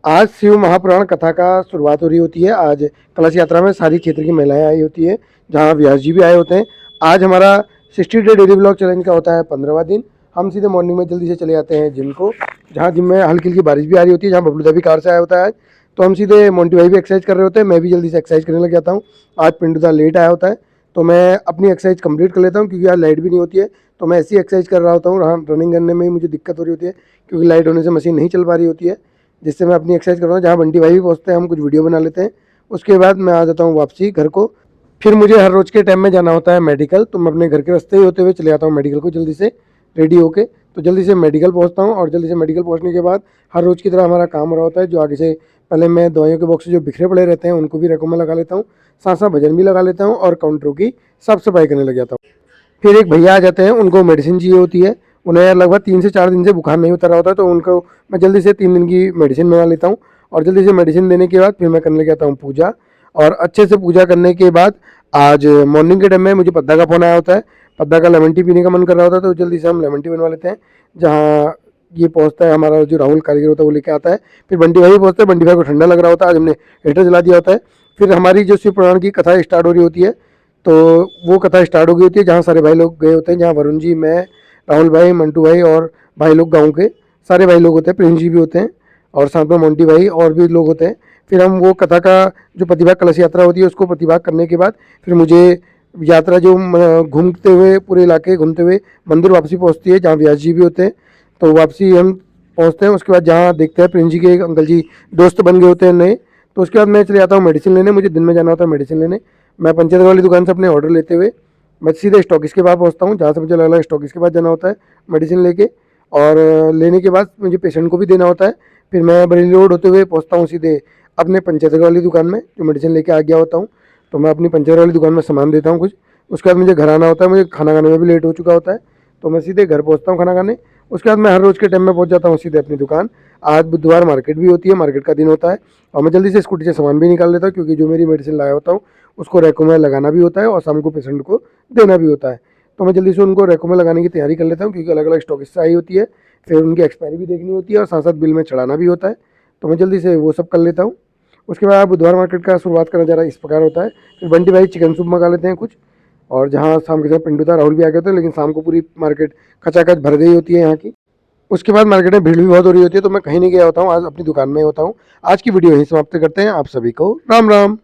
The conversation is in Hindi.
आज शिव महापुराण कथा का शुरुआत हो रही होती है। आज कलश यात्रा में सारी क्षेत्र की महिलाएं आई होती है, जहां व्यास जी भी आए होते हैं। आज हमारा 60 डे डेली ब्लॉग चैलेंज का होता है 15वां दिन। हम सीधे मॉर्निंग में जल्दी से चले जाते हैं जिम को, जहाँ जिम में हल्की हल्की बारिश भी आ रही होती है, जहाँ बबलू भी कार से आया होता है आज। तो हम सीधे मोंटी भाई भी एक्सरसाइज कर रहे होते हैं, मैं भी जल्दी से एक्सरसाइज करने लग जाता हूँ। आज पिंटू लेट आया होता है, तो मैं अपनी एक्सरसाइज कंप्लीट कर लेता हूँ, क्योंकि आज लाइट भी नहीं होती है। तो मैं ऐसी एक्सरसाइज कर रहा होता हूँ, रनिंग करने में ही मुझे दिक्कत हो रही होती है, क्योंकि लाइट होने से मशीन नहीं चल पा रही होती है, जिससे मैं अपनी एक्सरसाइज कर रहा हूँ। जहाँ बंटी भाई भी पहुँचते हैं, हम कुछ वीडियो बना लेते हैं। उसके बाद मैं आ जाता हूँ वापसी घर को। फिर मुझे हर रोज़ के टाइम में जाना होता है मेडिकल, तो मैं अपने घर के रास्ते ही होते हुए चले जाता हूँ मेडिकल को जल्दी से रेडी होके। तो जल्दी से मेडिकल पहुँचता हूँ, और जल्दी से मेडिकल पहुँचने के बाद हर रोज़ की तरह हमारा काम हो रहा होता है। जो आगे से पहले मैं दवाइयों के बॉक्स जो बिखरे पड़े रहते हैं उनको भी रैकों में लगा लेता हूँ, साथ साथ वजन भी लगा लेता हूँ, और काउंटरों की साफ सफाई करने लग जाता हूँ। फिर एक भैया आ जाते हैं, उनको मेडिसिन चाहिए होती है। उन्हें लगभग 3 से 4 दिन से बुखार नहीं उतर रहा होता है, तो उनको मैं जल्दी से 3 दिन की मेडिसिन मंगा लेता हूँ। और जल्दी से मेडिसिन देने के बाद फिर मैं करने लग जाता हूँ पूजा। और अच्छे से पूजा करने के बाद आज मॉर्निंग के टाइम में मुझे पद्दा का फ़ोन आया होता है। पद्दा का लेमन टी पीने का मन कर रहा होता है, तो जल्दी से हम लेमन टी बनवा लेते हैं। जहाँ ये पहुँचता है, हमारा जो राहुल कारीगर होता है वो लेके आता है। फिर बंटी भाई पहुँचते हैं, बंटी भाई को ठंडा लग रहा होता है, आज हमने हीटर जला दिया होता है। फिर हमारी जो शिव पुराण की कथा स्टार्ट हो रही होती है, तो वो कथा स्टार्ट हो गई होती है, जहाँ सारे भाई लोग गए होते हैं, जहाँ वरुण जी, मैं, राहुल भाई, मंटू भाई और भाई लोग गांव के सारे भाई लोग होते हैं, प्रिंस जी भी होते हैं, और साथ में मोंटी भाई और भी लोग होते हैं। फिर हम वो कथा का जो प्रतिभाग कलश यात्रा होती है उसको प्रतिभाग करने के बाद फिर मुझे यात्रा जो घूमते हुए पूरे इलाके घूमते हुए मंदिर वापसी पहुँचती है, जहाँ व्यास जी भी होते हैं। तो वापसी हम पहुँचते हैं, उसके बाद जहाँ देखते हैं प्रिंस जी के अंकल जी दोस्त बन गए होते हैं नए। तो उसके बाद मैं चले जाता हूँ मेडिसिन लेने, मुझे दिन में जाना होता है मेडिसिन लेने। मैं पंचेत वाली दुकान से अपने ऑर्डर लेते हुए मैं सीधे स्टॉकिस्ट के पास पहुंचता हूँ, जहाँ से मुझे लगा स्टॉकिस्ट के पास जाना होता है मेडिसिन लेके। और लेने के बाद मुझे पेशेंट को भी देना होता है। फिर मैं बरेली रोड होते हुए पहुँचता हूँ सीधे अपने पंचेत वाली दुकान में, जो मेडिसिन लेके आ गया होता हूँ। तो मैं अपनी पंचेत वाली दुकान में सामान देता हूँ कुछ। उसके बाद मुझे घर आना होता है, मुझे खाना खाने में भी लेट हो चुका होता है, तो मैं सीधे घर पहुँचता हूँ खाना खाने। उसके बाद मैं हर रोज़ के टाइम में पहुँच जाता हूँ सीधे अपनी दुकान। आज बुधवार मार्केट भी होती है, मार्केट का दिन होता है, और मैं जल्दी से स्कूटी से सामान भी निकाल लेता हूँ, क्योंकि जो मेरी मेडिसिन लाया होता हूँ उसको रैकों में लगाना भी होता है, और शाम को पेशेंट को देना भी होता है। तो मैं जल्दी से उनको रैकों में लगाने की तैयारी कर लेता हूँ, क्योंकि अलग अलग स्टॉकिस्ट आई होती है, फिर उनकी एक्सपायरी भी देखनी होती है, और साथ साथ बिल में चढ़ाना भी होता है। तो मैं जल्दी से वो सब कर लेता हूँ। उसके बाद बुधवार मार्केट का शुरुआत का नज़ारा इस प्रकार होता है। फिर बंटी भाई चिकन सूप मंगा लेते हैं कुछ, और जहाँ शाम के समय पिंटू था, राहुल भी आ गए थे, लेकिन शाम को पूरी मार्केट खचाखच भर गई होती है यहाँ की। उसके बाद मार्केट में भीड़ भी बहुत हो रही होती है, तो मैं कहीं नहीं गया होता हूँ, आज अपनी दुकान में होता हूँ। आज की वीडियो यहीं समाप्त करते हैं। आप सभी को राम राम।